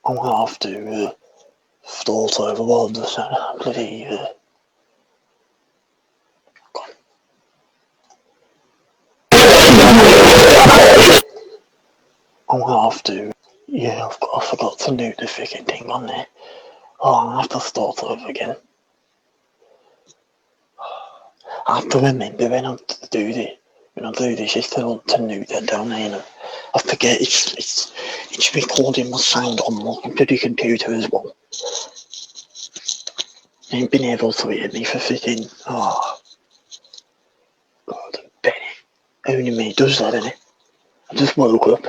I'm gonna have to start over while the bloody I'm gonna have to. Yeah, I forgot to do the freaking thing on there. Oh, I'm gonna have to start over again. I have to remember when I do this. When I do this, it's to note that down there. You know, I forget it's recording my sound on my bloody computer as well. I ain't been able to hear me for freaking. Oh, God, Benny. Only me does that, innit? I just woke up.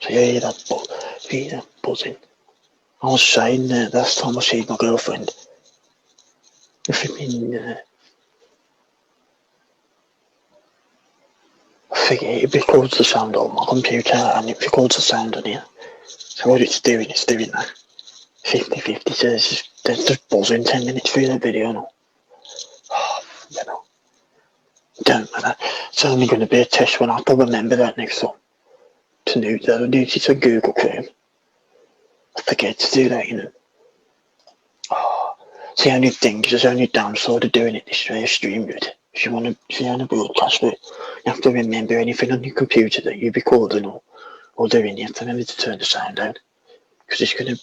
So you hear that buzzing. I was saying last time I seen my girlfriend. If it been, I forget it records the sound on my computer and it records the sound on here. So what it's doing that. 50-50 says there's just buzzing 10 minutes through the video now. Oh, you know. Don't matter. It's only going to be a test when I have to remember that next time. To do that, I do it on Google Chrome. I forget to do that, you know. Oh, it's the only thing, there's only downside of doing it this way, stream it. If you want to broadcast it, you have to remember anything on your computer that you're recording or doing. You have to remember to turn the sound down. Because it's going to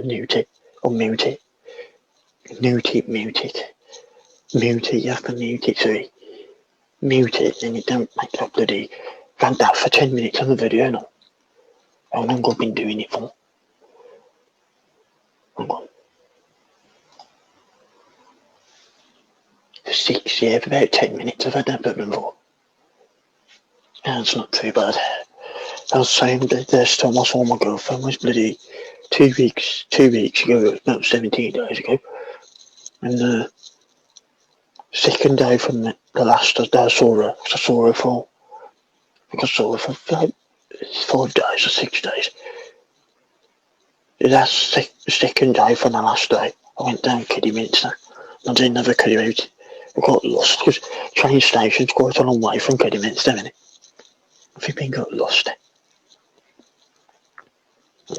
mute it, or mute it. Mute it, you have to mute it, sorry. Mute it, and you don't make that bloody rant out for 10 minutes on the video now. How long I've been doing it for? Hang on. For 6 years, for about 10 minutes I've had that button for. That's not too bad. I was saying that this time I saw my girlfriend was bloody 2 weeks ago, no, 17 days ago. And the second day from the last day I saw her, because I saw her for like 5 days or 6 days. The second day from the last day, I went down Kidderminster. I didn't have a clue out. I got lost because train station's quite a long way from Kidderminster, isn't it? I think I got lost. I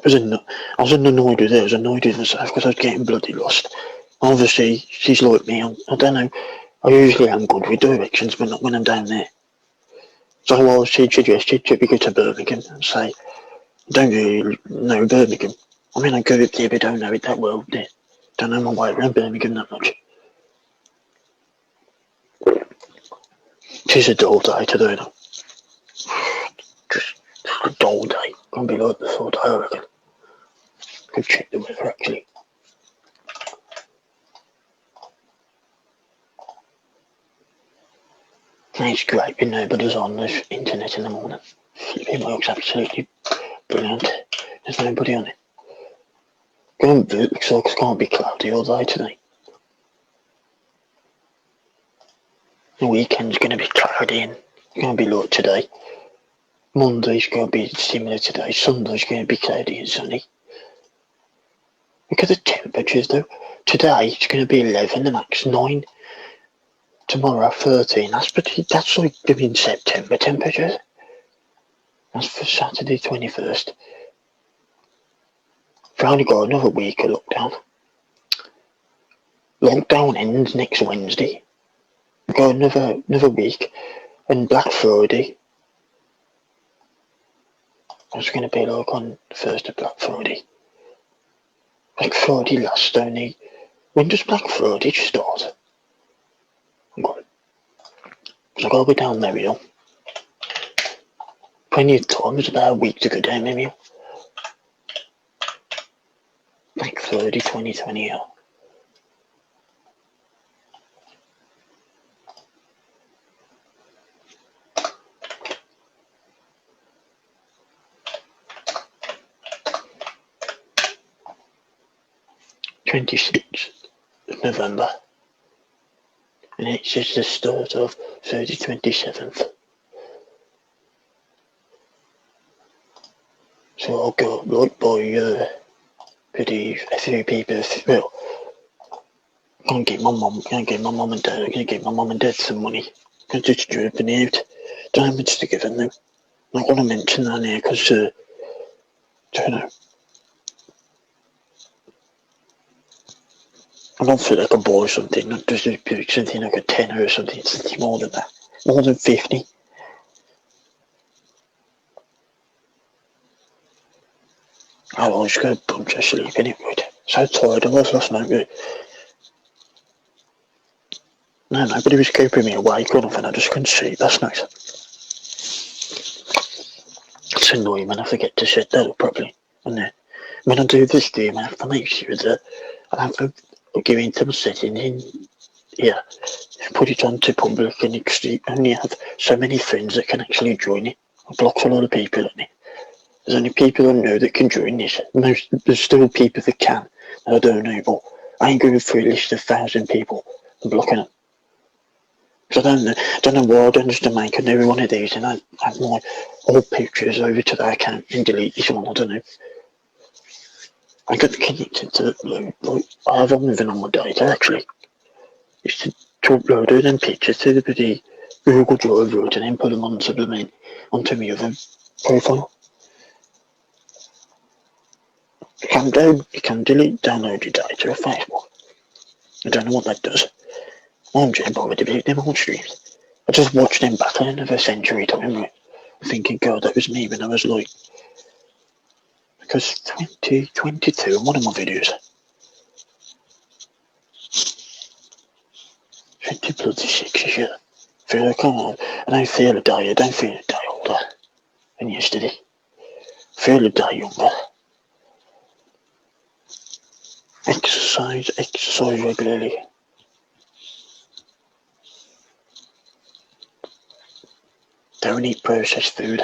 wasn't annoyed with her, I was annoyed with myself because I was getting bloody lost. Obviously, she's like me, I don't know, I usually am good with directions, but not when I'm down there. So she suggested we go to Birmingham and say, I don't really know Birmingham. I mean, I go up there, but I don't know it that well. Don't know my way around Birmingham that much. She's a dull day today, though. Just a dull day. Gonna be like the full day, I reckon. Go check the weather, actually. It's great when nobody's on the internet in the morning. It works absolutely brilliant. There's nobody on it. Going boot because it can't be cloudy all day today. The weekend's going to be cloudy and it's going to be like today. Monday's going to be similar today. Sunday's going to be cloudy and sunny. Look at the temperatures though. Today it's going to be 11, the max 9. Tomorrow 13. That's like in September temperatures. That's for Saturday 21st. We've only got another week of lockdown. Lockdown ends next Wednesday. We've got another week. And Black Friday. What's going to be like on the first of Black Friday? Black Friday lasts only. When does Black Friday start? I'm going. So I've got to go down Merrill. Plenty of time, it's about a week to go down Merrill. Black Friday 2020. (26th of November), and it's just the start of 27th. So I'll go right by pretty a few people. Well, I'm gonna get my mum and dad some money Because it's drooping out. Damage to given them. I want to mention that here because, I don't know. I don't feel like a boy or something, not just something like a 10 or something, something more than that. More than 50. I was going to bunch of sleep anyway. So tired I was last night. No, nobody was keeping me awake or nothing, I just couldn't sleep last night. It's annoying when I forget to set that up properly. And when I do this stream, I have to make sure that I have to go into the settings in here, put it on to public, and only have so many friends that can actually join it. It blocks a lot of people on it. There's only people I know that can join this. There's still people that can, that I don't know, but I ain't going through a list of 1,000 people and blocking them. Because I don't know why I don't just make a new one of these and I have my old pictures over to that account and delete this one, I don't know. I got connected to I have everything on my data actually. It's to upload all them pictures to the bloody Google Drive route and then put them onto my other profile. You can download your data off Facebook. I don't know what that does. I'm just bothered about them old streams. I just watched them back in another century time, right? Thinking, God, that was me when I was like, because 22 in one of my videos. 26 years. I don't feel a day older than yesterday. I feel a day younger. Exercise regularly. Don't eat processed food.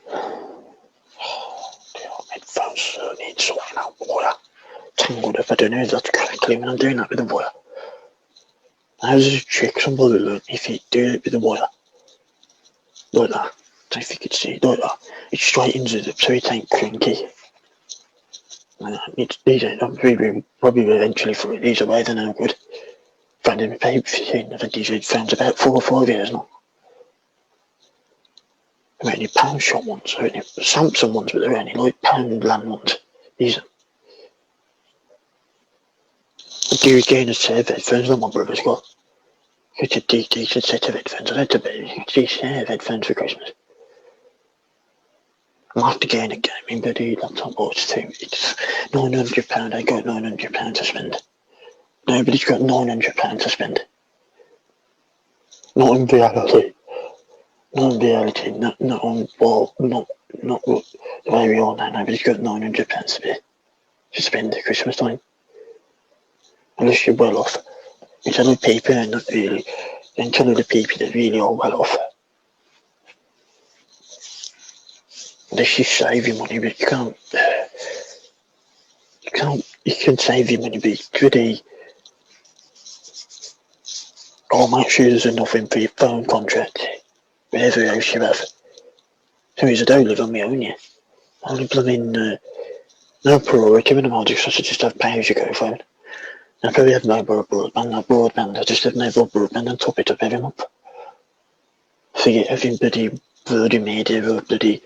My phone needs sorting out water. Tangled if I don't know if that's correctly when I'm doing that with the water. How's a trick somebody learned if you do it with the water? Like that. I don't think it's like that. It straightens it up so it ain't cranky. These ain't, I'm probably eventually through these away, they're no good. Found in my I've had these headphones about 4 or 5 years now. They're only pound shop ones, they're only Samsung ones, but they're only like pound land ones. These are. I do gain a set of headphones that my brother's got. It's a decent set of headphones. I had to buy a decent set of headphones for Christmas. I'm after getting a gaming buddy laptop watch too. It's £900. I got £900 to spend. Nobody's got £900 to spend. Not in reality. Not in reality. Not on not the way we are now. Nobody's got £900 to spend at Christmas time. Unless you're well off. It's only people and not really. It's only the people that really are well off. Unless you save your money, but you can save your money, but it's really, make sure there's enough in for your phone contract, whatever else you have. So I don't live on my own yet. I live no priority when I just have pay-as-you-go phone. I probably have mobile broadband, I just have mobile broadband and top it up every month. Forget having bloody Virgin Media or bloody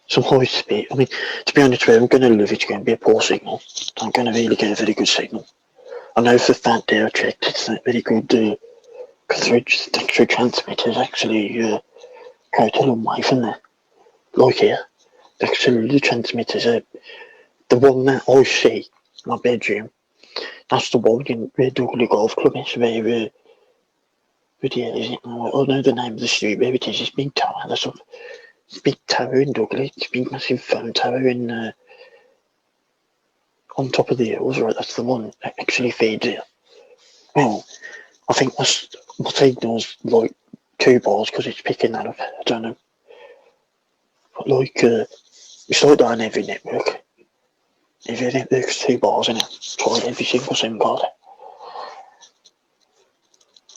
some high speed. I mean, to be honest with you, I'm going to live, it's going to be a poor signal. I'm going to really get a very good signal. I know for a fact there I checked, it's not very good, because the extra transmitters actually quite a long way from there. Like here, actually the transmitters are, the one that I see in my bedroom, that's the one in where Dudley Golf Club is, where is it? I don't know the name of the street, where it is, it's Big Tower, that's up. It's big tower in Dudley, it's a big massive phone tower in on top of the hills, right? That's the one that actually feeds it. Well, I think my signal's like 2 bars because it's picking that up. I don't know. But like, it's like that on every network. Every network's 2 bars in it. Try every single SIM card.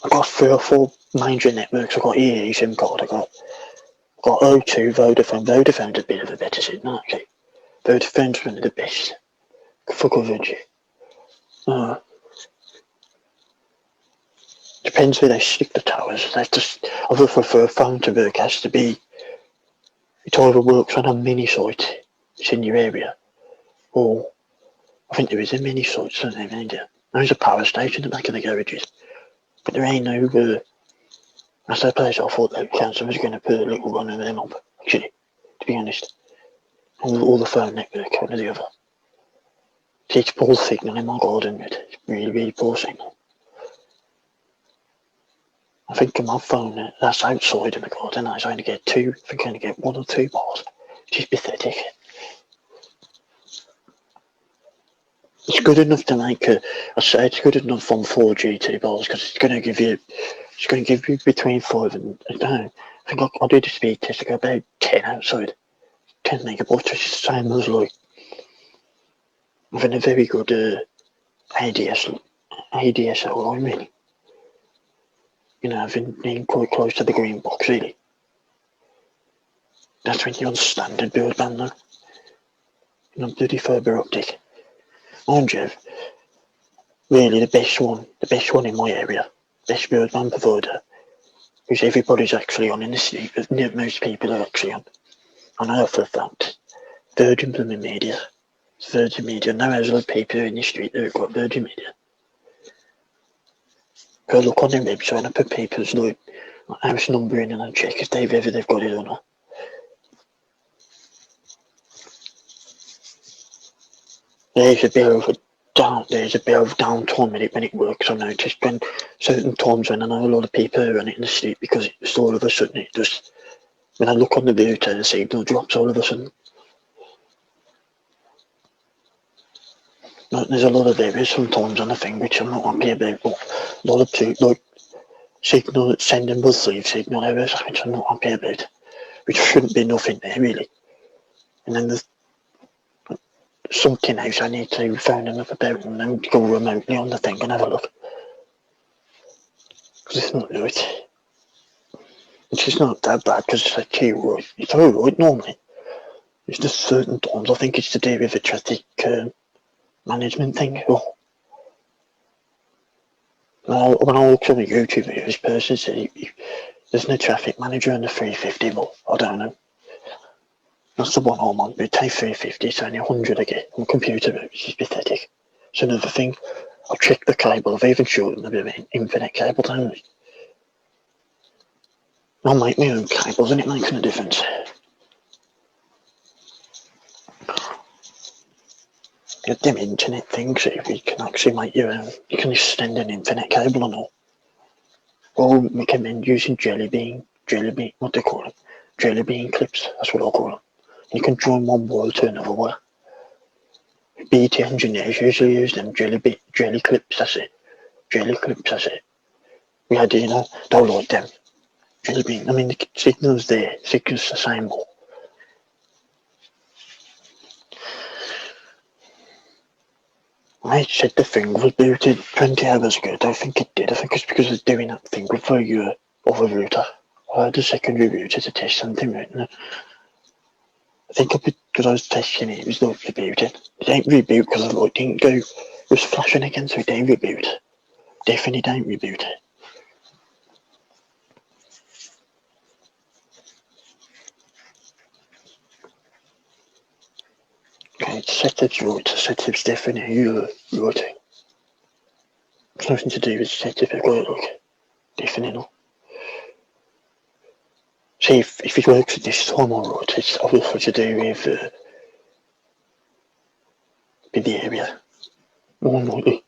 I've got 3 or 4 major networks. I've got EE SIM card. I've got O2, Vodafone. Vodafone's a bit of a better signal actually. Their defencemen are the best for coverage. Depends where they stick the towers. I would prefer phone to work has to be, it either works on a mini site, it's in your area, or I think there is a mini site somewhere in India. There's a power station in the back of the garages, but there ain't no, that's the place I thought the council was going to put a little one of them up, actually, to be honest. All the phone network, one or the other. See, it's poor signal in my garden, it's really, really poor signal. I think on my phone, that's outside in the garden, I only get two, I think I only get 1 or 2 bars, which is pathetic. It's good enough to make I say it's good enough on 4G 2 bars because it's going to give you between 5 and, I don't know, I think I did a speed test, I got about 10 outside, 10 megabytes, which is the same as like, having a very good ADSL line really. You know, I've been quite close to the green box really. That's when you're on standard broadband though. You're on bloody fibre optic. Mind you, really the best one in my area, best broadband provider, which everybody's actually on in the city, but most people are actually on. I know for a fact, Virgin Blooming Media. It's Virgin Media. Now there's a lot of people in the street that have got Virgin Media. Go look on their website and I put people's like house number in and I check if they've got it or not. There's a bit of downtime in it when it works. I've noticed when certain times when I know a lot of people are on it in the street because it's all of a sudden it just, when I look on the router the signal drops all of a sudden. Like, there's a lot of areas sometimes on the thing which I'm not happy about, but a lot of people like signal sending will leave signal errors which I'm not happy about, which shouldn't be nothing there really. And then there's something else I need to phone them up about and then go remotely on the thing and have a look. Because it's not right. It's just not that bad because it's actually right. It's alright normally. It's just certain times I think it's to do with the traffic management thing. When I looked on the YouTube video, this person said there's no traffic manager on the 350, but I don't know. That's the one I'm on. We take 350, it's only 100 I get on computer, which is pathetic. It's another thing. I've checked the cable, I've even shortened a bit of infinite cable down. I'll make my own cables and it makes no difference. Get them internet things, so you can actually make your own. You can extend an infinite cable and all. Or recommend using jelly bean, what do they call them? Jelly bean clips, that's what I call them. You can join one wire to another wire. BT engineers usually use them jelly clips, that's it. Jelly clips, that's it. We had, don't like them. Jelly bean, I mean, the signal's there, signal's the same more. I said the thing was booted 20 hours ago. I don't think it did. I think it's because it's doing that thing with the other router. I had a secondary router to test something right now. I think because I was testing it, it was not rebooted. It ain't reboot because the light didn't go. It was flashing again, so it didn't reboot. Definitely don't reboot it. Okay, settings right. Settings definitely right. It's nothing to do with settings. I've got it like definitely not. See if it works at this time alright, it's obviously to do with the area. More likely.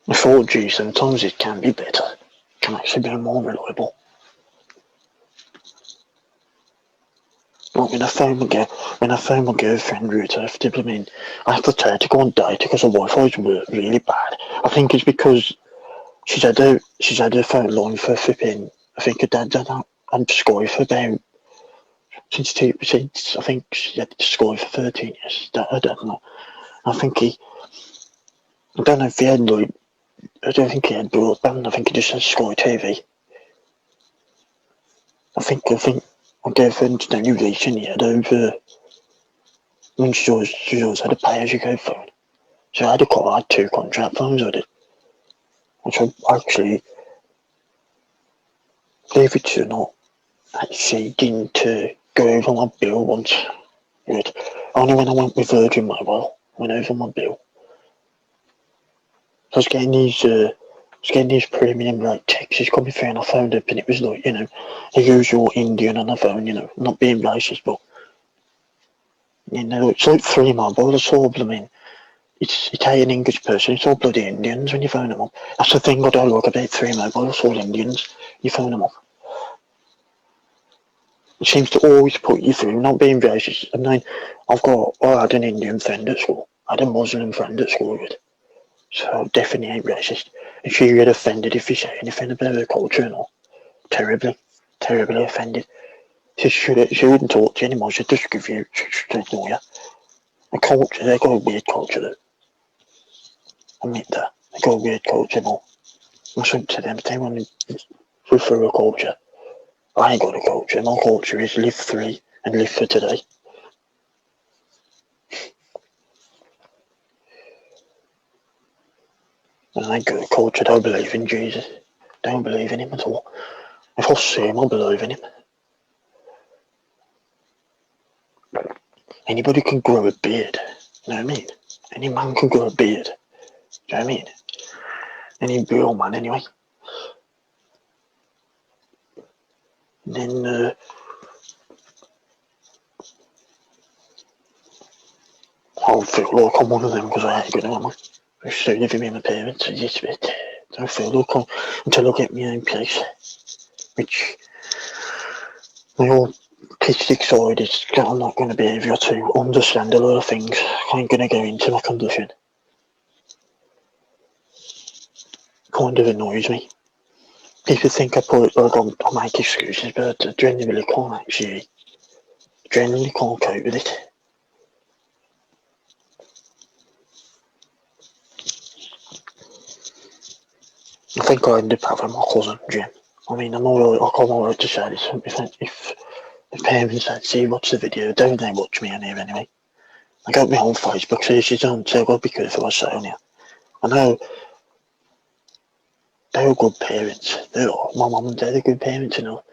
The 4G sometimes it can be better. It can actually be more reliable. Like when I phone my girlfriend router, I have to tell her to go on data because her Wi-Fi's really bad. I think it's because she's had her phone line for flipping. I think her dad's had that on Sky for about since I think she had Sky for 13 years. I don't know. I don't know if he had like. I don't think he had broadband. I think he just had Sky TV. I think my girlfriend's new recently had over. When she always had a pay-as-you-go phone. So I had I had two contract phones with it. Which I actually, believe it or not, actually didn't go over my bill once. Right. Only when I went with Virgin Mobile, went over my bill. I was getting these premium like texts coming through and I phoned up and it was like, a usual Indian on the phone, not being racist, but, it's like Three Mobile, it's all, it's an English person, it's all bloody Indians when you phone them up. That's the thing I don't like about Three Mobile, it's all Indians, you phone them up. It seems to always put you through, not being racist. I mean, I had an Indian friend at school, I had a Muslim friend at school, right? So definitely ain't racist. And she get offended if you say anything about her culture and all. Terribly, terribly offended. She wouldn't talk to you anymore, she'd just she'd ignore you. The culture, they got a weird culture though. I admit that. They got a weird culture, but I shouldn't to them, if they want to refer a culture. I ain't got a culture, my culture is live free and live for today. And I ain't got a culture, don't believe in Jesus. Don't believe in him at all. If I see him, I believe in him. Anybody can grow a beard, you know what I mean? Any man can grow a beard, do you know what I mean? Any real man anyway. And then, I feel like I'm one of them because I ain't good at it. I stay living with my parents, it's just a bit, I don't feel like I'm, until I get my own place, which my whole artistic side is that I'm not going to be able to understand a lot of things. I ain't going to go into my condition. Kind of annoys me. People think I put like I make excuses, but I genuinely can't cope with it. I think I ended up having my cousin Jim. I mean, I can't alright to say this. If parents had see watch the video, don't they watch me on here anyway? I got my own Facebook, so she's on, so I've got to be careful what I say on here. I know they were good parents. They are. My mum and dad are good parents and all.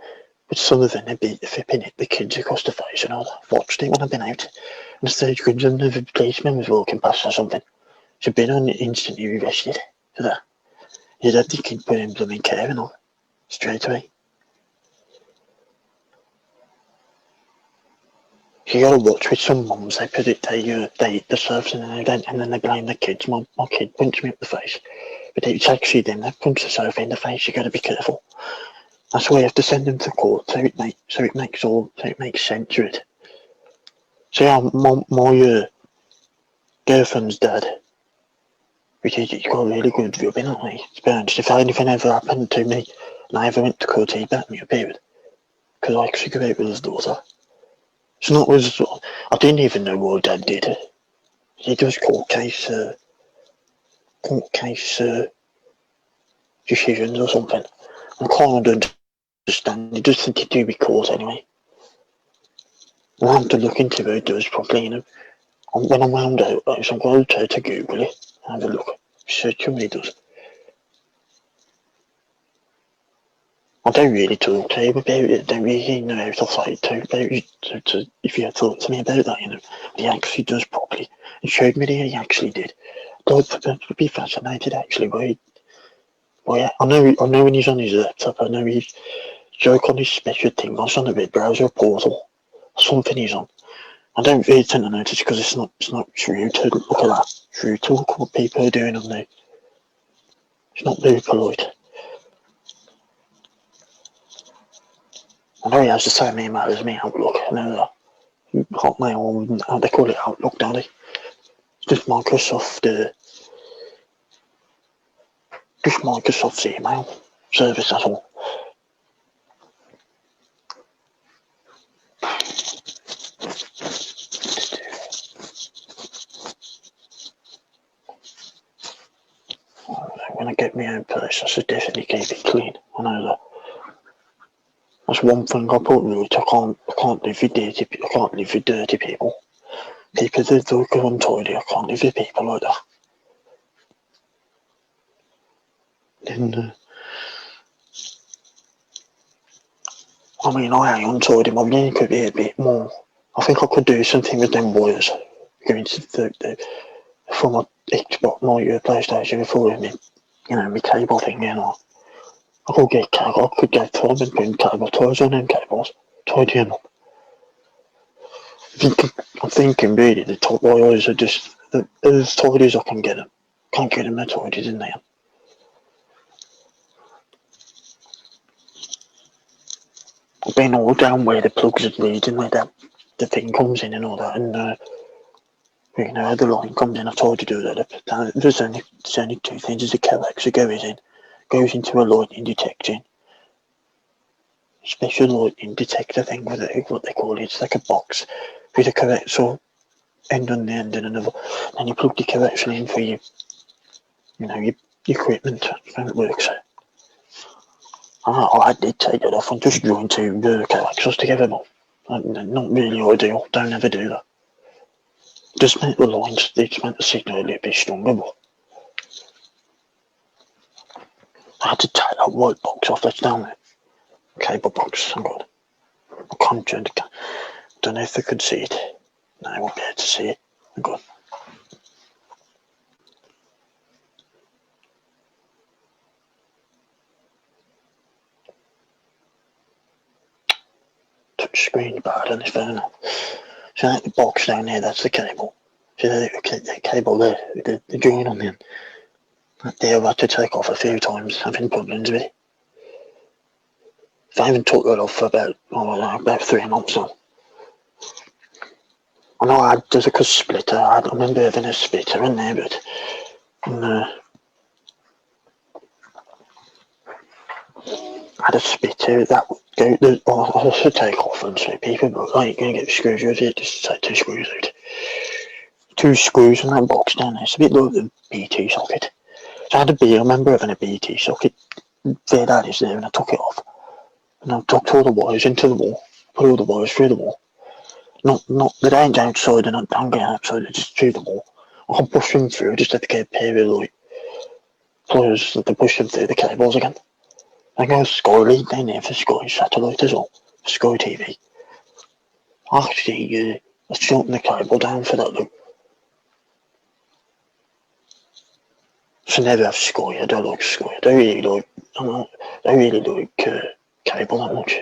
But some of them, they beat the flipping it, the kids across the face and all that. I've watched it when I've been out. And the stage grins and the policeman was walking past or something. She'd been on instantly arrested for that. You'd have the kid put in blooming care and all. Straight away. You gotta watch with some mums, they put it, they eat the surfs and then they blame the kids. My kid punched me up the face. But it's actually them that punch the surf in the face, you gotta be careful. That's why you have to send them to court so it makes sense to it. So yeah, my girlfriend's dad, which is he's got a really good rubbing on me. To be honest, if anything ever happened to me and I ever went to court, he'd back me up here because I actually go out with his daughter. It's not was I didn't even know what dad did. He does court case decisions or something. I can't understand. He does think he do with court anyway. I'll have to look into who it does properly, When I'm round out, so I'm going to Google it and have a look. Search what he does. I don't really talk to him about it. I don't really know how to say to about it. If you had thought to me about that, he actually does properly. He showed me that he actually did. I'd be fascinated actually I know when he's on his laptop, I know he's joke on his special thing, that's on the web browser portal. Something he's on. I don't really tend to notice because it's not true to look at that. True to look what people are doing on there. It's not very polite. I know he has the same email as me, Outlook. I know that. Hotmail, they call it Outlook, don't they? It's just Microsoft's email service, that's all. When I get my own place, I should definitely keep it clean. I know that. That's one thing I put right. I can't live with dirty people. People that go untidy, I can't live with people like that. Then, I mean, I ain't untidy, my brain could be a bit more. I think I could do something with them wires going to from my Xbox, my PlayStation before me, my cable thing, I could get time and put cable ties on them cables, tidy them up. I'm thinking really the top wires are just as tidy as I can get them. Can't get them as tidy in there. I've been all down where the plugs are leading, where the thing comes in and all that, and the line comes in. I've tried to do that. There's only two things. There's a coax that goes into a lightning detecting. Special lightning detector thing, what they call it. It's like a box with a coaxial end on the end and another. And you plug the coaxial in for your equipment. And it works. I did take that off and just joined two coaxials together, but not really ideal. Don't ever do that. Just make the lines, it's meant the signal a little bit stronger, but I had to take that white box off that's down there. Cable box, I'm good. I don't know if they could see it. No, I won't be able to see it. I'm good. Touch screen bad on this phone. So that the box down there, that's the cable. See the cable there, the joint on the end. That there I've had to take off a few times, having problems with it. I haven't took that off for about 3 months now. I know there's a splitter. I remember having a splitter in there, but I had a splitter that would go. I should take off and so people, but I ain't gonna get screws with it. Just take 2 screws out. 2 screws in that box down there. It's a bit like the BT socket. So I remember having a BT socket. There that is there, and I took it off. And I tucked all the wires into the wall. Put all the wires through the wall. Not that I ain't outside and I'm going outside, just through the wall. I can push them through, just have to get a pair of pliers to push them through the cables again. I got a Sky lead down there for Sky Satellite as well, for Sky TV. Actually, I shortened the cable down for that loop. So I never have Sky, I don't like Sky. I don't really like cable that much.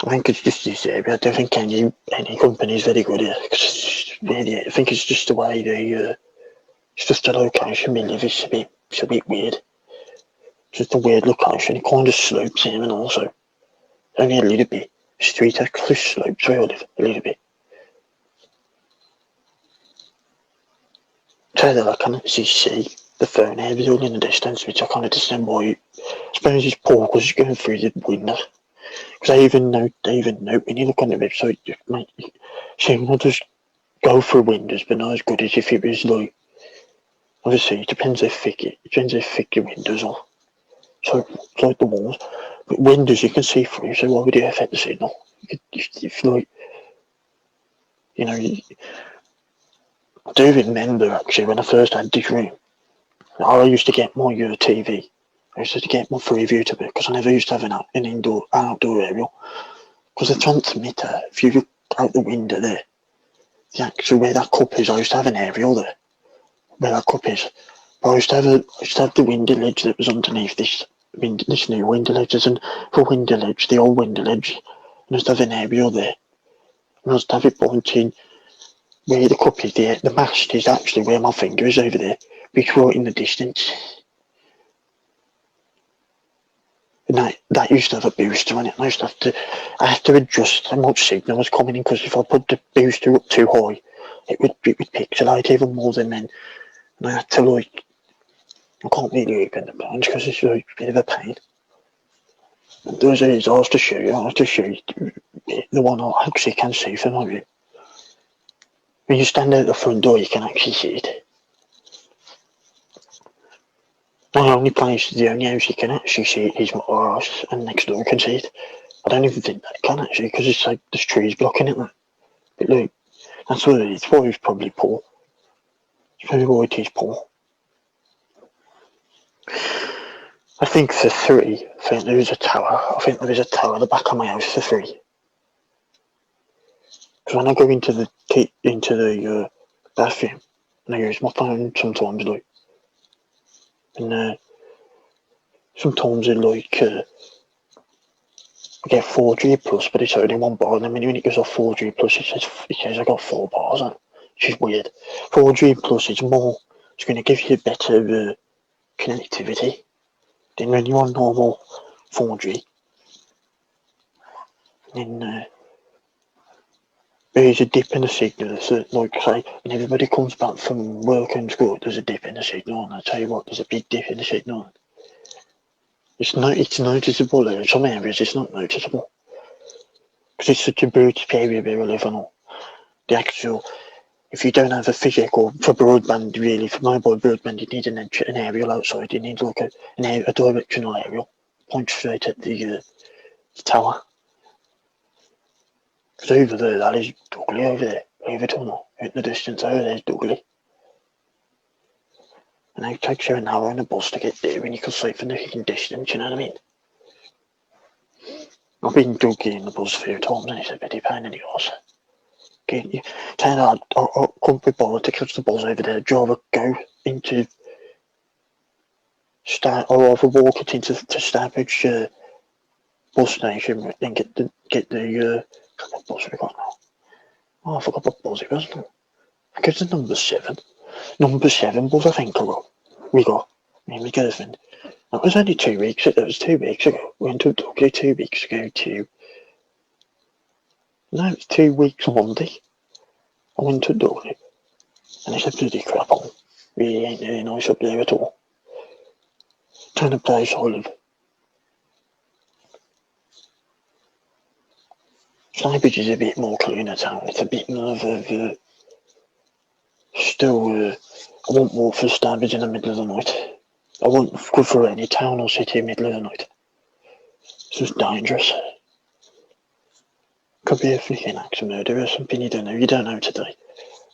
I think it's just this area. I don't think any company is very good at it. I think it's just the way it's just the location we live. It's a bit weird. It's just a weird location. It kind of slopes in and also only a little bit. Street actually slopes where I live a little bit. So that I can actually see the phone aerial in the distance, which I can't understand why. I suppose it's poor because it's going through the window. Because they even note when you look on the website, signal just go through windows, but not as good as if it was like. Obviously, it depends how thick your windows are. So it's like the walls, but windows you can see through. So why would it affect the signal? If I do remember actually when I first had this room, I used to get my TV. I used to get my Freeview to it because I never used to have an outdoor aerial. Because the transmitter, if you look out the window there, where that cup is, I used to have an aerial there. Where that cup is. But I used to have the window ledge that was underneath this new window ledge. There's a window ledge, the old window ledge. And I used to have an aerial there. And I used to have it pointing where the cup is there. The mast is actually where my finger is over there, which right in the distance. And that used to have a booster on it. And I had to adjust how much signal was coming in because if I put the booster up too high, it would pixelate even more than then. And I had to I can't really open the blinds because it's a bit of a pain. And those is I have to show you the one I actually can see from my view. When you stand out the front door, you can actually see it. The only house you can actually see is my house, and next door can see it. I don't even think they can actually, because it's like there's trees blocking it. But look, that's what it is. Why he's probably poor. It's probably why he's poor. I think for 3, I think there is a tower. I think there is a tower at the back of my house for 3. Because when I go into the bathroom, and I use my phone sometimes, like, and sometimes I get 4G plus, but it's only 1 bar. And then when it goes off 4G plus, it says I got 4 bars on, which is weird. 4G plus is more. It's going to give you better connectivity than when you're on normal 4G. And there's a dip in the signal. So, like say, when everybody comes back from work and school, there's a dip in the signal, and I tell you what, there's a big dip in the signal. It's noticeable. In some areas, it's not noticeable because it's such a brutal area where we live on. The actual, if you don't have a physical for broadband, really for mobile broadband, you need an aerial outside. You need like a directional aerial, point straight at the tower. Because over there, that is ugly over there. Over tunnel, in the distance over there is ugly. And it takes you an hour on a bus to get there, and you can see it from the distance. You know what I mean? I've been dug in the bus a few times, and it's a bit of pain in the arse. Turn out, I couldn't be bothered to catch the bus over there. Do you ever go into or over walk it into Starbridge bus station and get the what bus we got now? Oh, I forgot what bus it was now. I guess it's number 7. Number 7 bus I think we got. Me and my girlfriend. That was only 2 weeks ago. It was 2 weeks ago. We went to Dublin 2 weeks ago no, it's 2 weeks Monday. I went to Dublin. And it's a bloody crap hole. Really ain't very nice up there at all. Kind of place I live. Starbridge is a bit more cleaner town. It's a bit more of a still. I won't walk for Starbridge in the middle of the night. I won't go for any town or city in the middle of the night. It's just dangerous. Could be a freaking axe murder or something you don't know. You don't know today.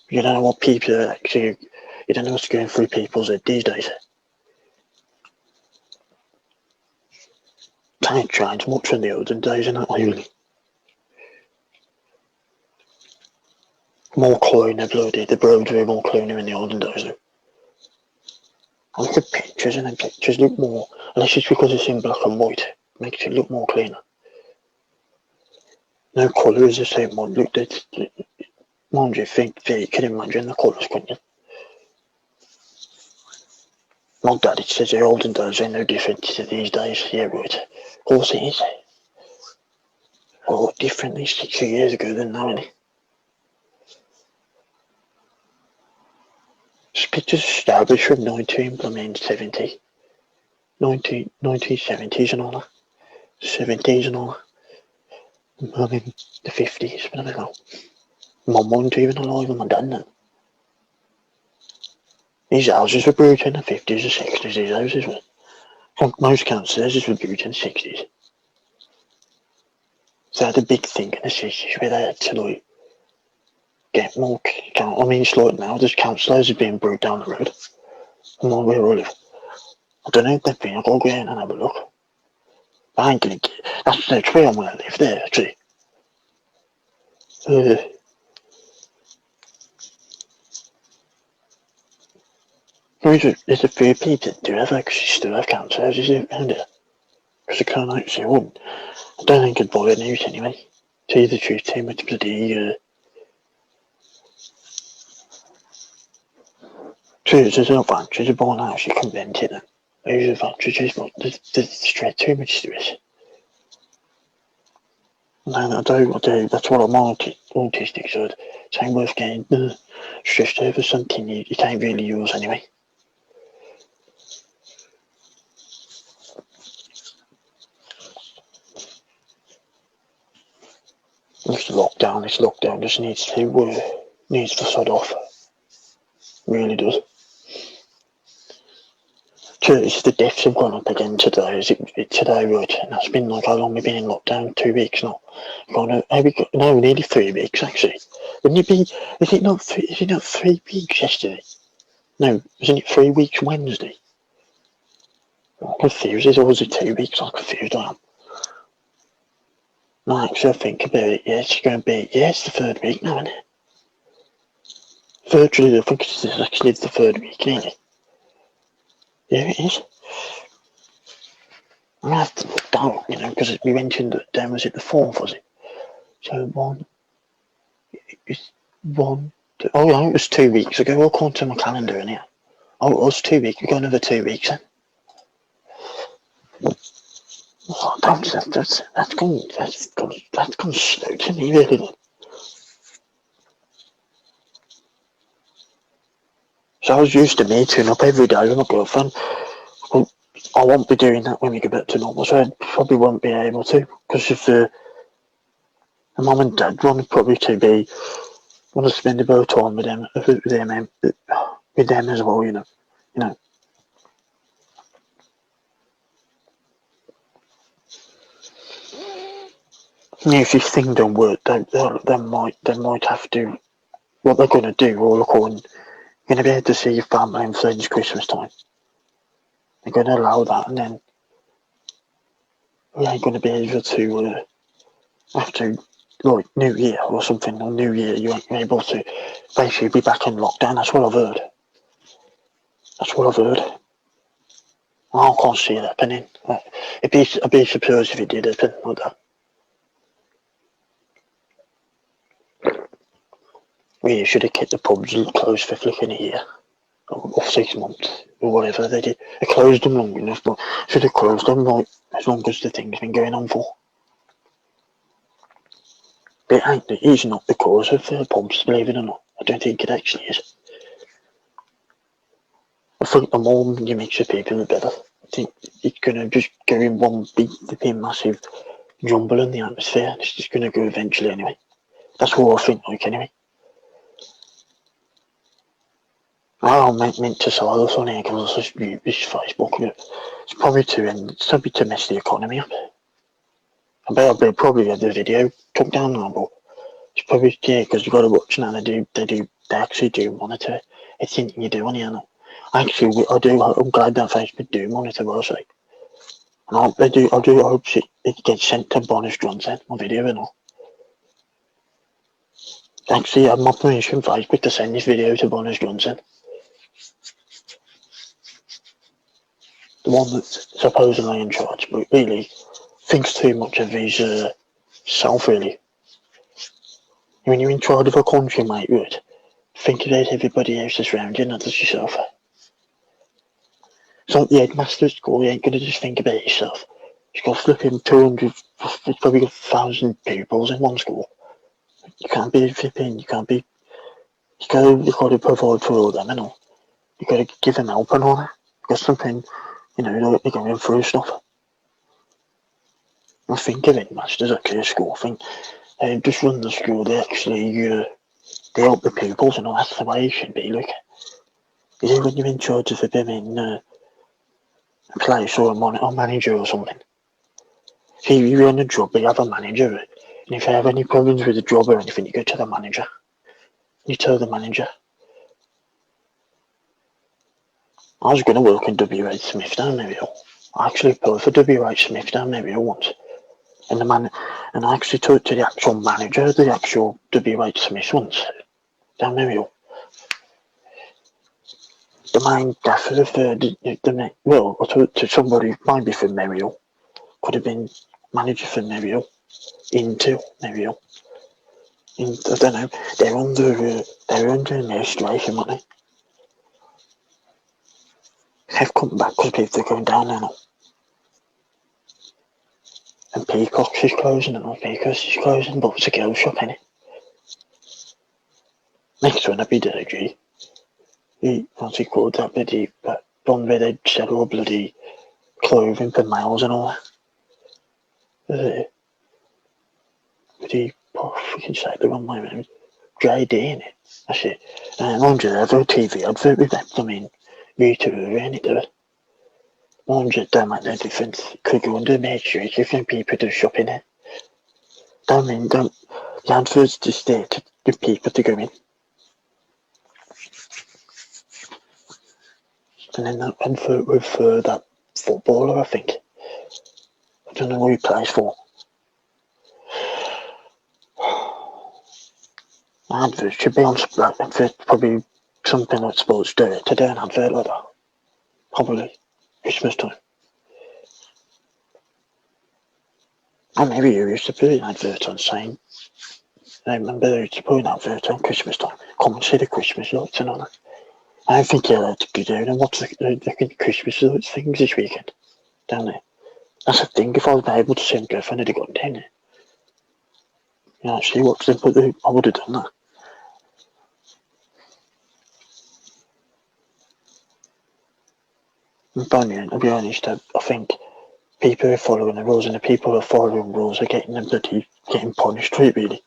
You don't know what people are actually. You don't know what's going through people's head these days. It ain't changed much from the olden days, in that way, really. More cleaner, bloody. The roads were more cleaner in the olden days, though. I look at pictures, and the pictures look more. Unless it's because it's in black and white, it makes it look more cleaner. No colour is the same one. Look, mind you, you can imagine the colours, couldn't you? Not that it says the olden days ain't no different to these days. Yeah, right. Of course it is. Oh, differently 60 years ago than now, innit? Pictures established from 1970, 1970s and all that. 70s and all that. I mean, the 50s, but I don't know. My mum's even alive and my dad now. These houses were built in the 50s or 60s, these houses were. Like most councils, were built in the 60s. So they had a big thing in the 60s where they had to like get more. I mean, it's like now there's councils being brewed down the road. I'm not where I live. I don't know if they've been. I'll go in and have a look. But I ain't gonna get. That's where I'm gonna live there, actually. There's a few people that do have actually still have council houses around here. Because I can't actually one. I don't think I'd buy a house anyway. Tell you the truth, too much bloody. There's no advantage of buying a house, you can rent it then. There's advantages, but there's straight too much to it. No, I do. That's what I'm autistic, so it ain't worth getting stressed over something you can't really use anyway. This lockdown just needs to sod off. Really does. it's the deaths have gone up again today. Is it today, right? And that's been like how long we've been in lockdown? 2 weeks now. No, nearly 3 weeks actually. Wouldn't it be? Is it not? Is it not 3 weeks yesterday? No, isn't it 3 weeks Wednesday? I'm confused. Or was it 2 weeks? I'm confused. I am. No, actually, I think about it. Yeah, it's going to be. Yeah, it's the 3rd week now, isn't it? Virtually, I think it's actually the 3rd week, isn't it? Yeah, it is. I'm gonna have to look down, because we mentioned that then was it the 4th, was it? So it's one. Oh yeah, it was 2 weeks ago. I'll come to my calendar in here. Oh, it was 2 weeks. We've got another 2 weeks then. Oh, that's gone slow to me, really. So I was used to meeting up every day with my girlfriend. Well, I won't be doing that when we go back to normal, so I probably won't be able to, because if the mum and dad want probably to want to spend a bit of time with them as well, you know. If this thing don't work, they might have to. What they're going to do, all according, you're going to be able to see your family and friends Christmas time. They're going to allow that, and then we ain't going to be able to after like New Year or something, or New Year you ain't able to basically be back in lockdown. That's what I've heard. I can't see it happening. I'd be surprised if it did happen like that. We should have kept the pubs closed for flicking a year. Or 6 months, or whatever they did. They closed them long enough, but should have closed them like as long as the thing's been going on for. But it is not because of the pubs, believe it or not. I don't think it actually is. I think the more you mix with people, the better. I think it's going to just go in one big, massive jumble in the atmosphere. It's just going to go eventually anyway. That's what I think, like, anyway. I meant to silence on here because I just use Facebook, but it's probably to mess the economy up. I bet I'll probably have the video took down now, but it's probably, because you've got to watch now. They actually do monitor it. It's something you do on here now. Actually, I'm glad that Facebook do monitor what I say. And I hope it gets sent to Boris Johnson, my video and all. Actually, I'm not permission from Facebook to send this video to Boris Johnson. The one that's supposedly in charge, but really thinks too much of his self, really. When you're in charge of a country, mate, right? Think about everybody else that's around you, not just yourself. So the headmaster at school, you ain't gonna just think about yourself. You've got flipping 200, it's probably got 1,000 pupils in one school. You can't be flipping, you've got to provide for all them and all. You've got to give them help and all that. You've got something, they're going through stuff. I think of headmasters actually at school, I think they just run the school, they actually, they help the pupils and all, that's the way it should be, like. Is it when you're in charge of a place or a manager or something? See, you're on a job, but you have a manager, and if you have any problems with the job or anything, you go to the manager. You tell the manager. I was going to work in WH Smith down Maryhill. I actually applied for WH Smith down Maryhill once. And I actually talked to the actual manager of the actual WH Smith once down Maryhill. The main gaffer of I talked to somebody maybe from Maryhill. Could have been manager for Maryhill. Into Maryhill. I don't know. They're under administration, weren't they? They've come back because people are going down there now. And Peacock's is closing, and not Peacock's is closing, but it's a girl shop, innit? Next one would be Dirty. What's he called, that bloody, that one where they sell all bloody clothing for males and all that. Bloody, freaking say the wrong way, JD, innit? That's it. And on to the TV advert with that, I mean, YouTube, innit, do it. 100 don't make no difference. Could go under Main Street if people do shopping there. The adverts just there to get people to go in. And then that advert with that footballer, I think. I don't know who he plays for. Adverts should be on probably something like Sports Direct to do an advert like that. Probably Christmas time. And maybe you used to put an advert on saying, I remember they used to put an advert on Christmas time. Come and see the Christmas lights and all that. I don't think you're allowed to be doing and watch the Christmas lights things this weekend down there. That's the thing, if I was able to send girlfriend, I'd have gone down there. You actually watch them, but I would have done that. And to be honest, I think people are following the rules and the people who are following rules are getting punished for it, really.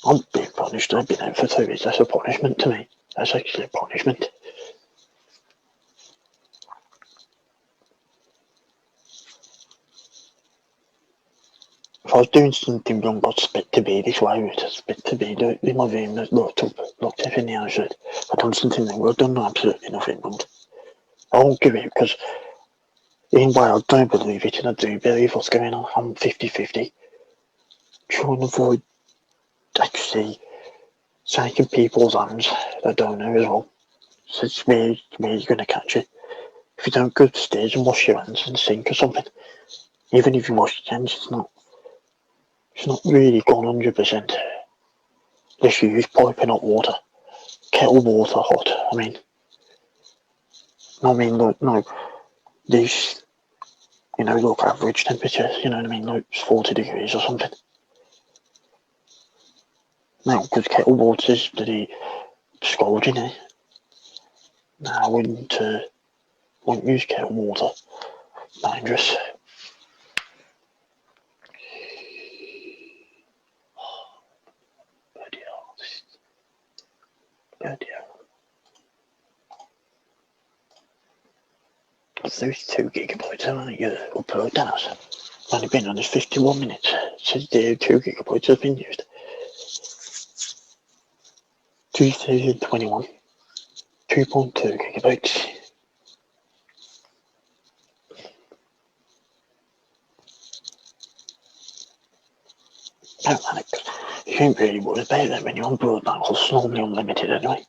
I'm being punished, I've been out for 2 weeks, that's a punishment to me. That's actually a punishment. If I was doing something wrong, I'd expect to be this way, I'd expect to be in my room, locked up in the house. I've done something wrong, I've done absolutely nothing wrong. I won't give it, because in a way I don't believe it, and I do believe what's going on. I'm 50-50. Trying to avoid actually taking people's hands that don't know as well. So it's where you're going to catch it. If you don't go upstairs and wash your hands in the sink or something, even if you wash your hands, it's not really gone 100%. Unless you use piping hot water, kettle water hot. No, these, look, average temperatures, you know what I mean, like 40 degrees or something. No, because kettle water's bloody scalding, eh? No, I wouldn't use kettle water. Dangerous. Bloody hell. It's those 2 gigabytes, haven't you? Upload that. I've only been on this 51 minutes since the 2 gigabytes have been used. 2021, 2.2 gigabytes. Don't panic. You shouldn't really worry about that when you're on broadband, because it's normally unlimited anyway.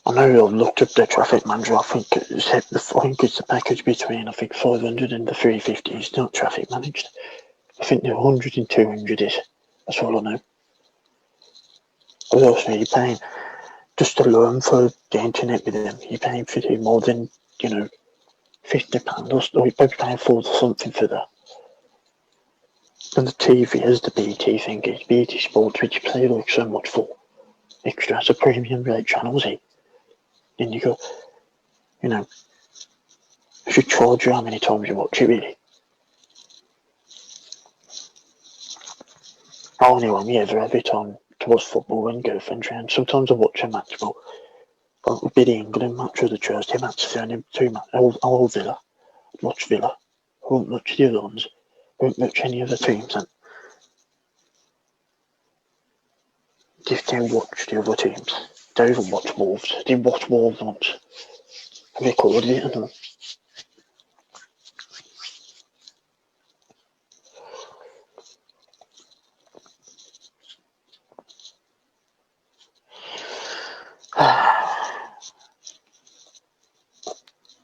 I know I've looked up the traffic manager. I think it's the package between 500 and the 350 is not traffic managed. I think the 100 and 200 is. That's all I know. I was also really paying just to learn for the internet with them. You're paying for more than £50, or you're probably paying for something for that. And the TV is the BT thing. It's BT Sports, which you pay like so much for. Extra as a premium rate channels, eh? Then you go, it should charge you how many times you watch it, really. I only want me every time to watch football and girlfriend's round. Sometimes I watch a match, but it would be the England match or the Thursday match. The only two matches. I'll Villa. Watch Villa. I won't watch the other ones. I won't watch any other teams. And just don't watch the other teams. Don't even watch Wolves. I did watch Wolves once. I recorded it and all.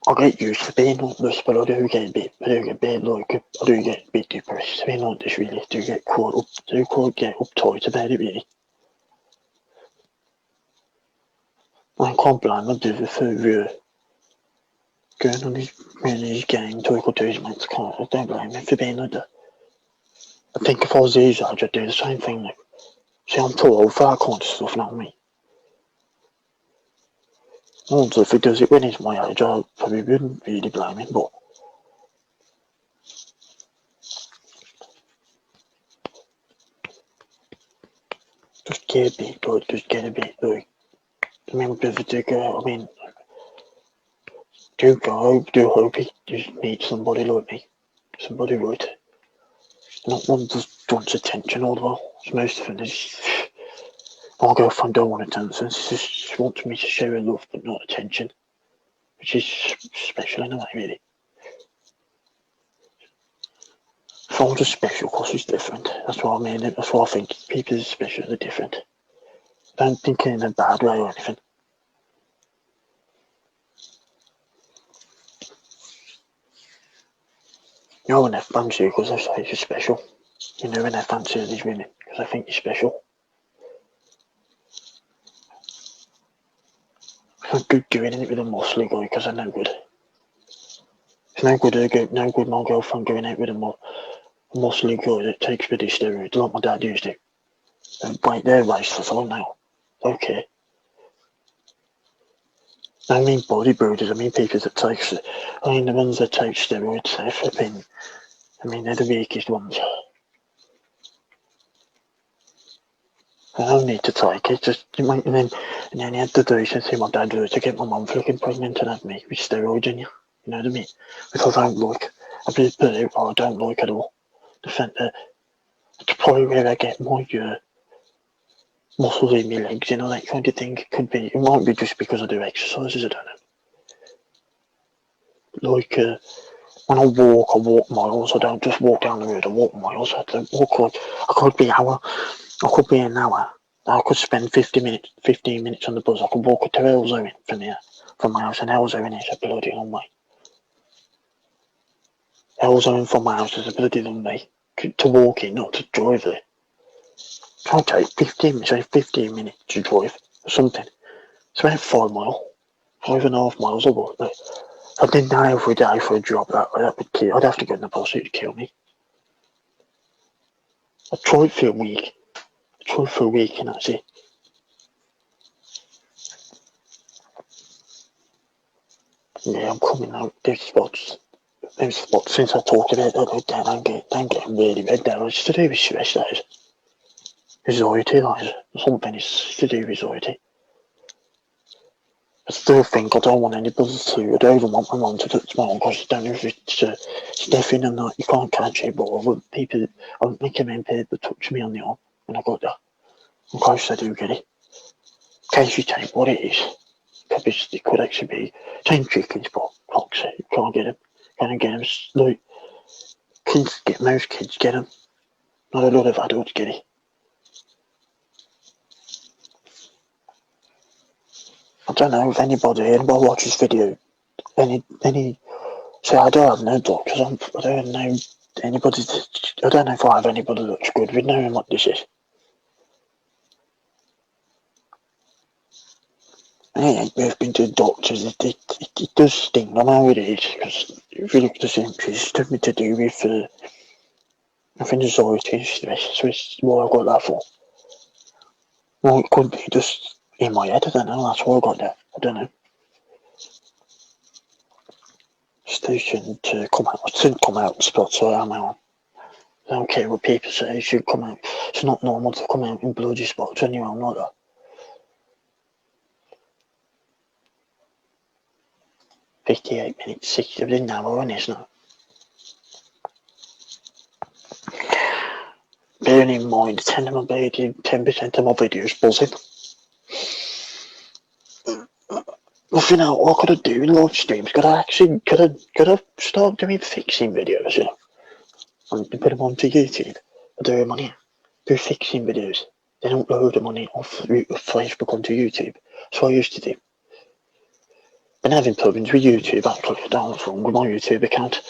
I get used to being like this, but I do get a bit depressed being like this, really. I do get get uptight about it, really. I can't blame my brother for going on his game, talking to his mates. I don't blame him for being like that. I think if I was his age, I'd do the same thing. Like, see, I'm too old for that kind of stuff, not me. Also, if he does it when he's my age, I probably wouldn't really blame him, but just get a bit, like, just get a bit, like, I mean, if it's go, I mean, do hope he just needs somebody like me, somebody right, not one just wants attention all the while. So most of it is, my girlfriend don't want attention, she wants me to show her love but not attention, which is special in a way, really. Phones are special because it's different. That's what I mean. That's what I think. People are special, they're different. I don't think in a bad way or anything. You know when I fancy you because I say you're special. You know when I fancy these women because I think you're special. It's not good doing it with a muscly guy because I'm no good. It's no good my girlfriend going out with a muscly guy that takes with his steroids like my dad used to. Wait, they're racist, I know. Okay. I mean bodybuilders, I mean people that take, I mean the ones that take steroids, they're flipping, I mean they're the weakest ones. I don't need to take it, just, and then you had to do it, see my dad do it to get my mum fucking pregnant and have me with steroids in you. You know what I mean? Because I don't like, I just put it, I don't like at all. The fact that it's probably where I get my muscles in my legs, you know, that kind of thing. It could be, it might be just because I do exercises, I don't know. Like, when I walk miles, I don't just walk down the road, I walk miles. I don't walk like, I could be an hour. I could spend 15 minutes on the bus. I could walk to Elzone from here, from my house, and Elzone is a bloody long way. Elzone from my house is a bloody long way. To walk in, not to drive there. I'll take 15 minutes to drive, or something. It's about 5 miles, 5.5 miles or what. I did that every day for a job, that would kill. I'd have to get in the bus, it'd kill me. I tried for a week. And that's it. Yeah, I'm coming out. Those spots, since I talked about it, I'm getting really red there. It's to do with stress, that is. Anxiety, that is. Something is to do with anxiety. I still think I don't want anybody to, I don't even want my mum to touch my arm because I don't know if it's deafening or not, you can't catch it, but I would recommend people touch me on the arm when I got there. In case I do get it. In case you take what it is. It could actually be 10 chickens, but like I say, you can't get them. Can't get them. Like, most kids get them. Not a lot of adults get it. I don't know if anybody watches video, so I don't have no doctors, I don't know anybody, I don't know if I have anybody that's good with knowing what this is. We've been to doctors, it does sting, I know it is, because if you look at the symptoms, it's nothing to do with, nothing anxiety, stress, so it's what I got that for. Well, it could be just in my head, I don't know, that's why I got that, I don't know. Station to come out, it shouldn't come out spots, so I'm out. I don't care what people say, it should come out. It's not normal to come out in bloody spots anyway, I'm not that. 58 minutes, 60 of an hour, and it's not. Bearing in mind, 10% of my videos buzzing. Nothing else what could I do in live streams? Could I start doing fixing videos, you know? And put them onto YouTube. I do them on here. Do fixing videos. Then upload them on it off Facebook onto YouTube. That's what I used to do. Been having problems with YouTube actually, that's wrong with my YouTube account.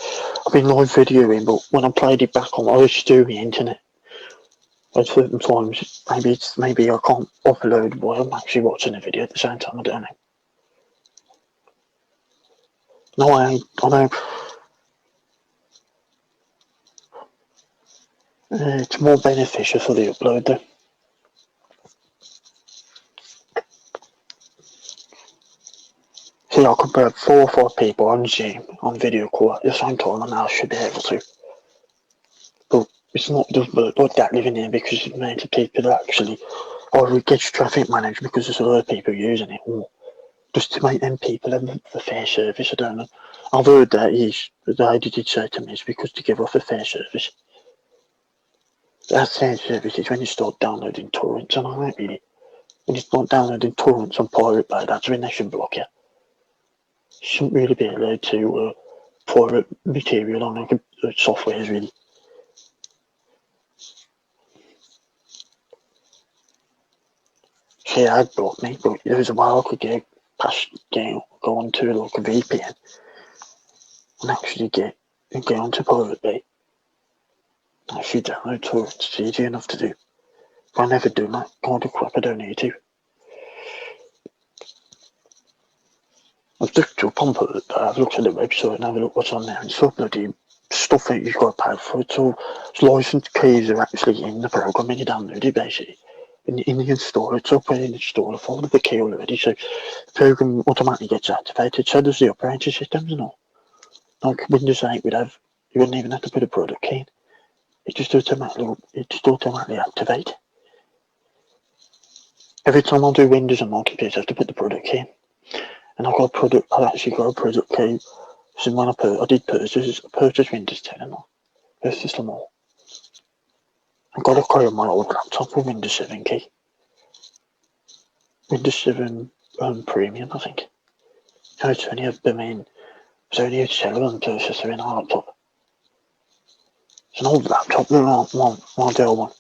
I've been live videoing, but when I played it back on, I was doing the internet. At certain times, maybe I can't upload while I'm actually watching a video at the same time, I don't know. No, I know. It's more beneficial for the upload though. See, I could put 4 or 5 people on Zoom, on video call at the same time, and I should be able to. But it's not just like that living here because it's meant to people that actually Or it gets traffic managed because there's a lot of people using it, or just to make them people have a fair service. I don't know. I've heard that the lady did say to me, it's because to give off a fair service. That fair service is when you start downloading torrents, and I don't really. When you start downloading torrents on Pirate Bay, that's when they should block you. You shouldn't really be allowed to pirate material on software, really. She had blocked me, but there was a while I could go onto like a VPN and actually get onto Pirate Bay. Actually download torrents, it's easy enough to do. But I never do that kind of crap, I don't need to. I've looked up on Pirate Bay, I've looked at the website and have a look what's on there, and it's all bloody stuff that you've got to pay for. It's licensed keys are actually in the program and you download it basically. In the installer, it's up in the installer folder the key already, so the program automatically gets activated. So does the operating systems and all. Like Windows 8 would have, you wouldn't even have to put a product key in. It just automatically activate. Every time I do Windows on my computer, I have to put the product key in. And I've actually got a product key. So when I did purchase Windows 10 and all. Purchased them all. I've got a key on my old laptop with Windows 7 key. Windows 7 Premium, I think. So it's only a 7 processor in our laptop. It's an old laptop, one Dell one.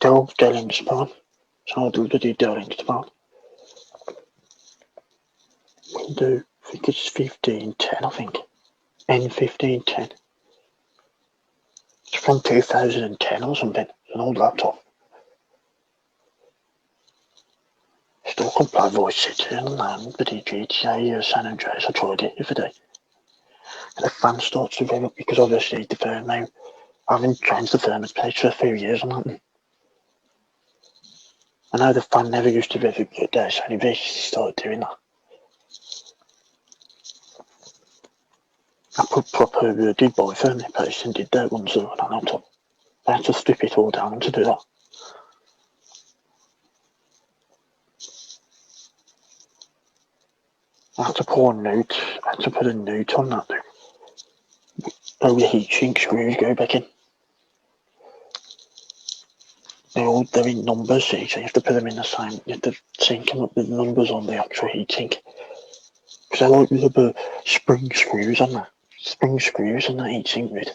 Dell Inspiron. It's an old bloody Dell Inspiron. Windows, I think it's 1510, I think. N1510. It's from 2010 or something. It's an old laptop. Still can play Voice City and but GTA San Andreas, I tried it the other day. And the fan starts to rev up because obviously the phone now, I haven't changed the thermos page for a few years or nothing. I know the fan never used to rev up good there, so only recently started doing that. I put proper Dubai thermos page and did that once on that laptop. I had to strip it all down to do that. I had to put a note on that though. Oh, the heatsink screws go back in. They're in numbers, so you have to put them in the same, you have to sync them up with numbers on the actual heatsink. Because I like the spring screws on that. Spring screws on that heatsink grid.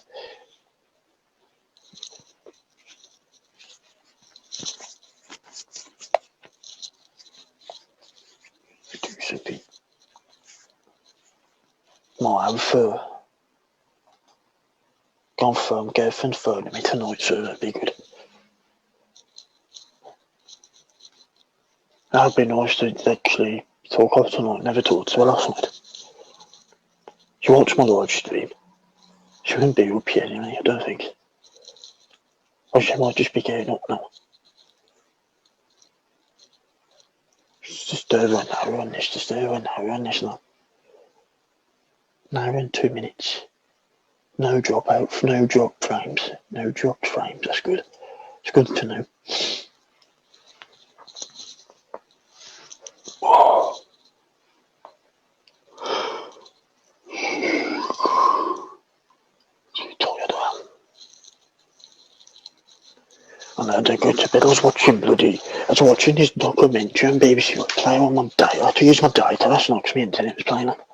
Do something. Might have go for me tonight, so that'd be good. That'd be nice to actually talk off tonight, never talked to her last night. She watched my live stream. She wouldn't be up here anyway, I don't think. Or she might just be getting up now. It's just over an hour on this, now. An hour and 2 minutes. No dropped frames, that's good. It's good to know. I know, I go to bed, I was watching this documentary on BBC playing on my data. I had to use my data last night because my internet was playing up.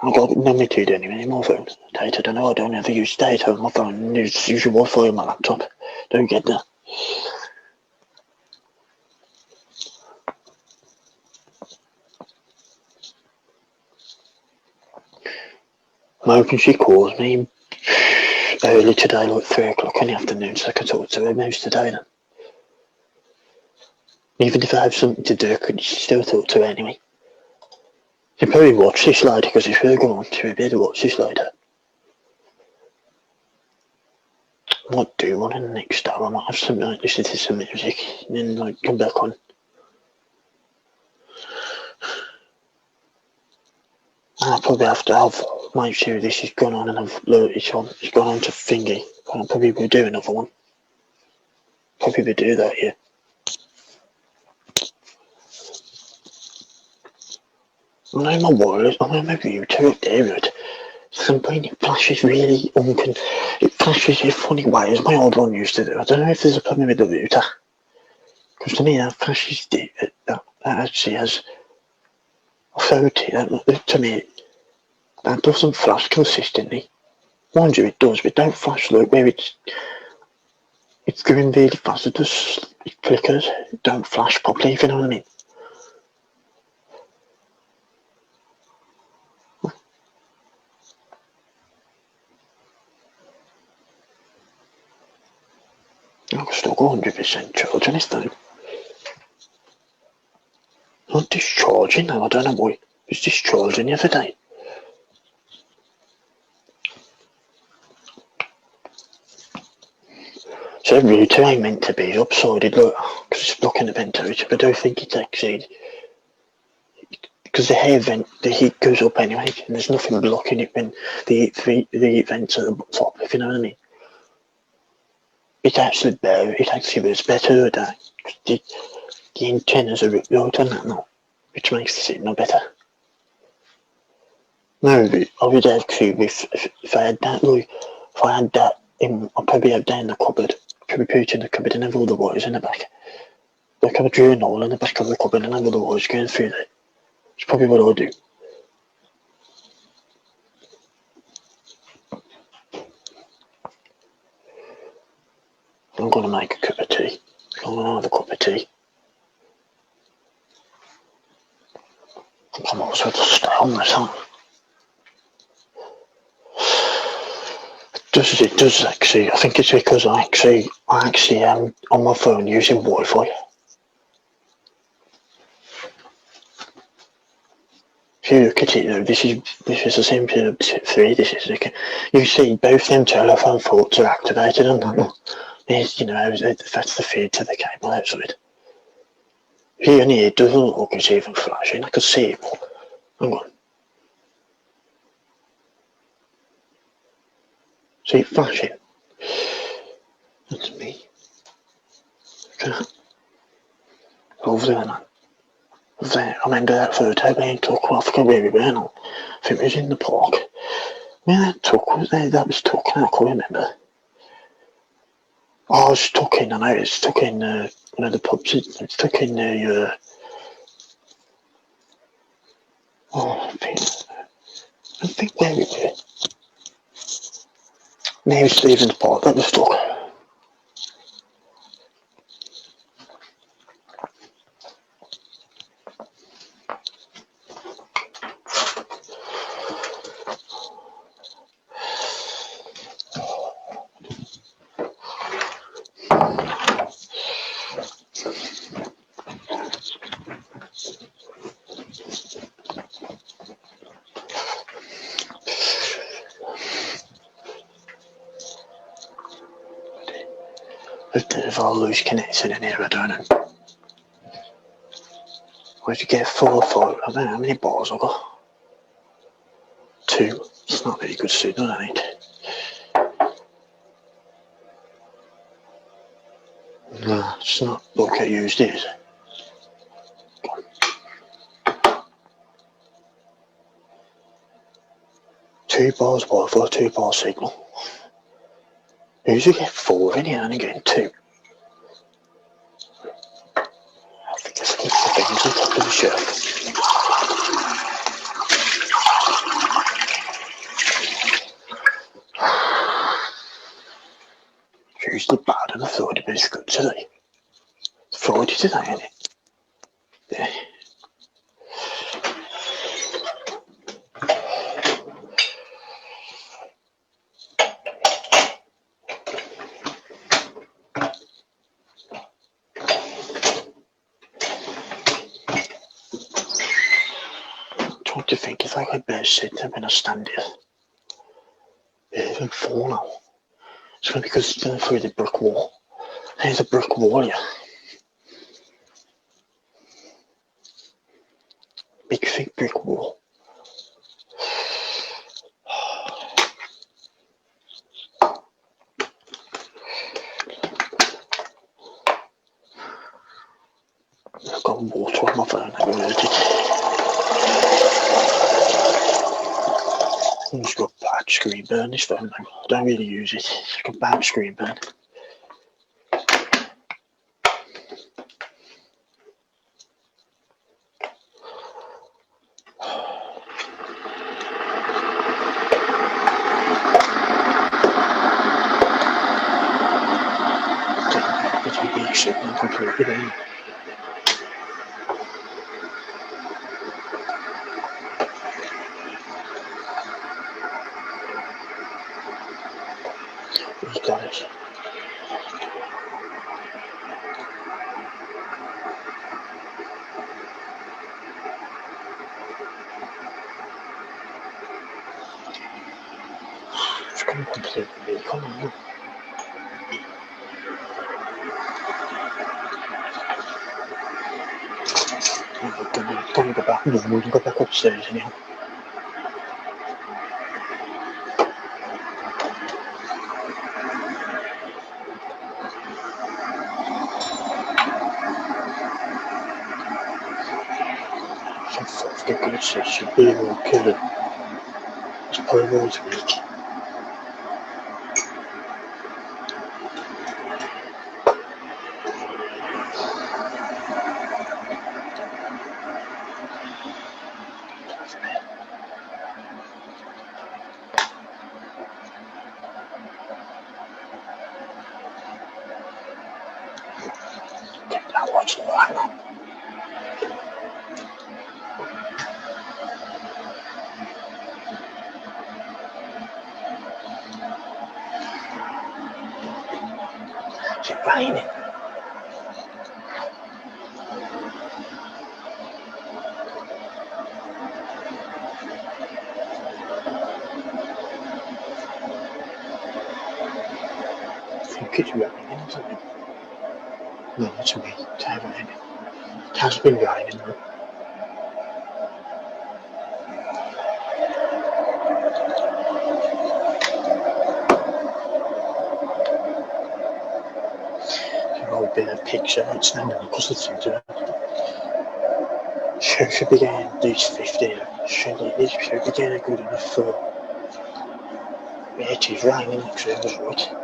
I've got no me to anyway, my phone. Data, I don't know, I don't ever use data on my phone. I use Wi-Fi on my laptop. Don't get that. American, she calls me early today, like 3 o'clock in the afternoon, so I can talk to her most today then. Even if I have something to do, I could still talk to her anyway. You probably watch this later because if we're going to be able to watch this later. I might do one in the next hour. I might have some listen to some music and then like come back on. I'll probably have to have make sure this has gone on and it's gone on to thingy. I'll probably will do another one. Probably will do that, yeah. I know my wireless, I know my router up there, but sometimes it flashes really it flashes in funny ways my old one used to do. I don't know if there's a problem with the router. Because to me that flashes, that actually has authority, to me, that doesn't flash consistently. Mind you, it does, but don't flash like where it's going really fast, it flickers, it don't flash properly, if you know what I mean. I've still got 100% charge on this thing. Not discharging now, I don't know why. It was discharging the other day. So the router ain't meant to be upsided, look, because it's blocking the ventilation, but I do think it's actually, because the heat goes up anyway, and there's nothing blocking it when the heat vents at the top, if you know what I mean. It actually was better that the antennas are right on that now, which makes the signal better. No, I would actually, if I had that, like, if I had that I'd probably have that in the cupboard, probably put it in the cupboard and have all the wires in the back. Like have a drill hole in the back of the cupboard and have all the wires going through there. It's probably what I would do. I'm gonna make a cup of tea. I'm gonna have a cup of tea. I'm also just stay on myself. It does actually. I think it's because I actually am on my phone using Wi-Fi. If you look at it, though, this is the same thing 3. This is okay. You see both them telephone ports are activated on that one. There's, that's the feed to the cable outside. Here and here, it doesn't look like it's even flashing. I can see it more. Hang on. See it flashing? That's me. Okay. Over there now. There, I remember that photo being took. Well, I forget where we were now. I think it was in the park. Where that took was there? That was took. I can't remember. Oh, it's took in. I know it's took in one of the pubs. It's took in the. I think where we were. Near Stevens Park. That was took. If I lose connection in here, I don't know. Where'd you get 4 or 5? I don't know how many bars I got. 2. It's not very good signal, I think. No, it's not like I used it, is it? 2 bars Wi-Fi, 2 bar signal. I usually get 4 in here and I'm getting 2. I think it's keep the things on top of the shelf. It's usually bad and I thought it'd be good today. It's Friday today, isn't it? Yeah. I'm trying to think if I could better sit there when I stand here. It's even 4 now. It's going to be because it's going through the brick wall. There's a brick wall here. Big thick brick wall. got water on my phone. It's got bad screen burn, this phone. I don't really use it. It's got bad screen burn. It's a big signal completely then. He's got it. It's gone completely weak on you. I'm gonna go back and we'll go back upstairs anyhow. Some fourth good should be able to kill it. It's polarized weak. Now watch the line. Is it raining? I think it's raining, isn't it? No, it's me. It's raining. It has been raining though. I've got a bit of picture. It's not because it's into should be getting at least 50. Should be getting good enough for. Yeah, it is raining actually, I was right.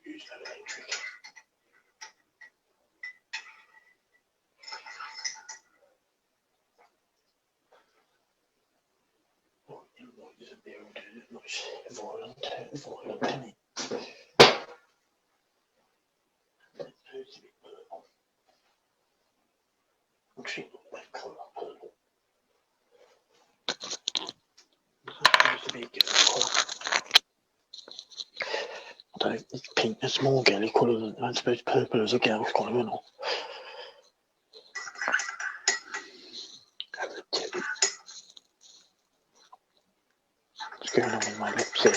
Use that electric. Oh, there's a build. It looks violent, isn't it? It's a bit purple. Looks like that colour, purple. It's a bit colour. I don't know, it's pink, it's more girly colour than I suppose purple is a girl's colour or not. What's going on with my lips here?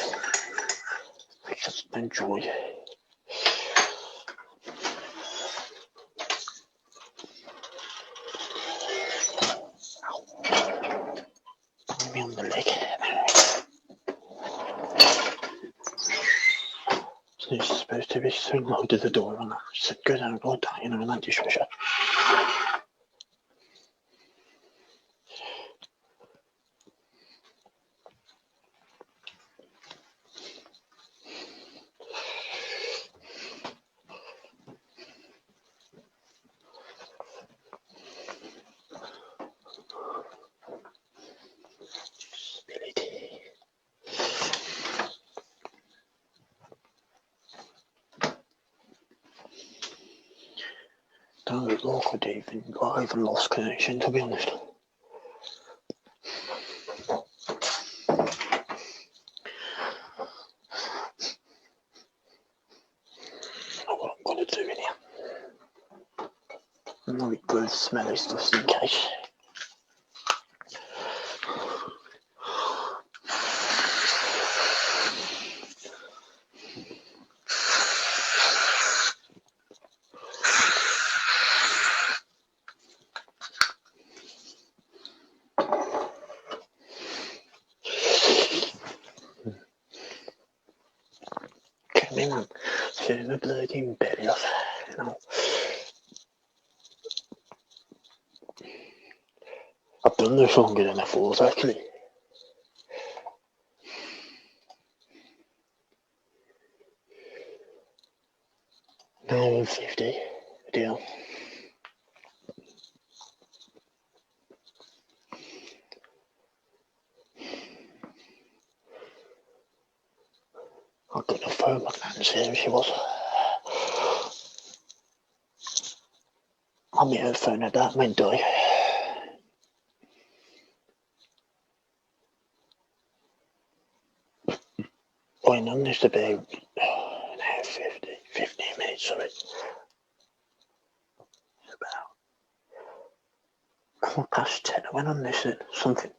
I just enjoy it. Me on the leg. It's supposed to be swing low to the door and I said, go down, go down, you know, and that dishwasher. Don't look awkward even. I even lost connection, to be honest. What I'm going to do in here. I'm not good at smelly stuff in case. Come in, man. Turn the bloody belly off. You know. I've done this longer than I thought, actually. Now I'm 50. Deal. I got the phone, my nan's here, she was. I'm here phone at that, might die. Going on this about now 15 minutes, sorry. It's about 10:15. I went on this at something.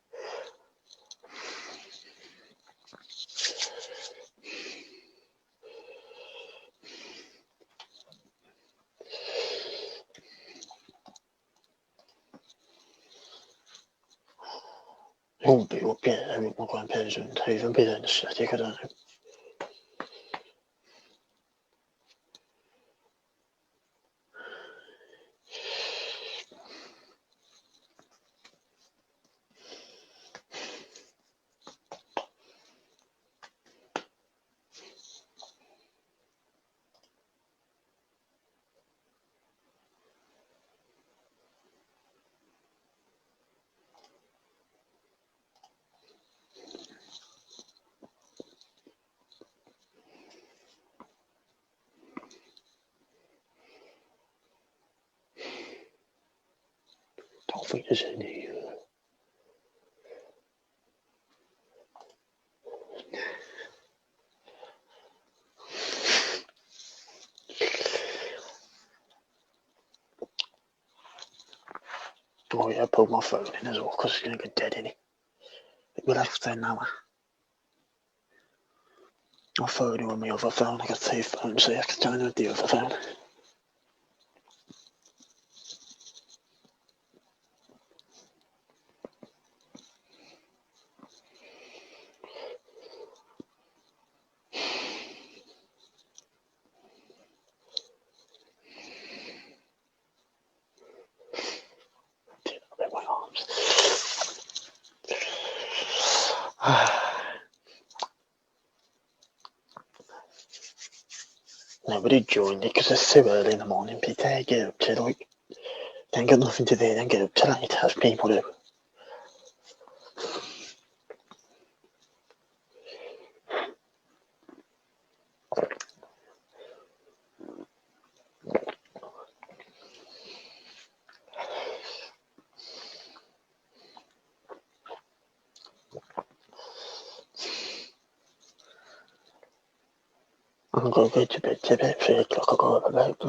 It won't be up yet, with my grandparents and even be there anesthetic, I don't know. Don't think there's any. Oh yeah, I pulled my phone in as well because it's going to get dead in it. We'll have to now. I'll phone you on my other phone. I got 2 phones, so I can turn on the other phone. My arms. Nobody joined it because it's too early in the morning. People get up to like, they ain't got nothing to do, they get up to late as people do. I'm going to go to bed to about 3 o'clock. I go about, about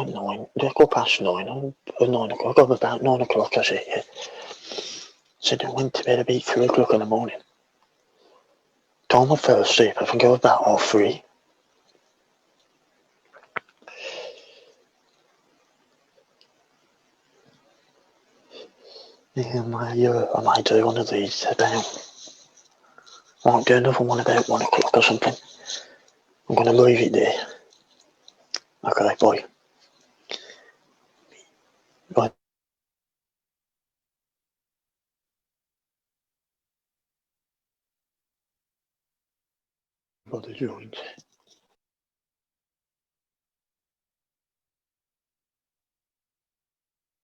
9, they go past 9, or 9 o'clock, I go about 9 o'clock, I say, yeah. So then I went to bed about 3 o'clock in the morning. Time I fell asleep, I think I was about 3:30. Yeah, I might do one of these about, I might do another one about 1 o'clock or something. I'm gonna leave it there. Okay, bye. Bye. By the joint.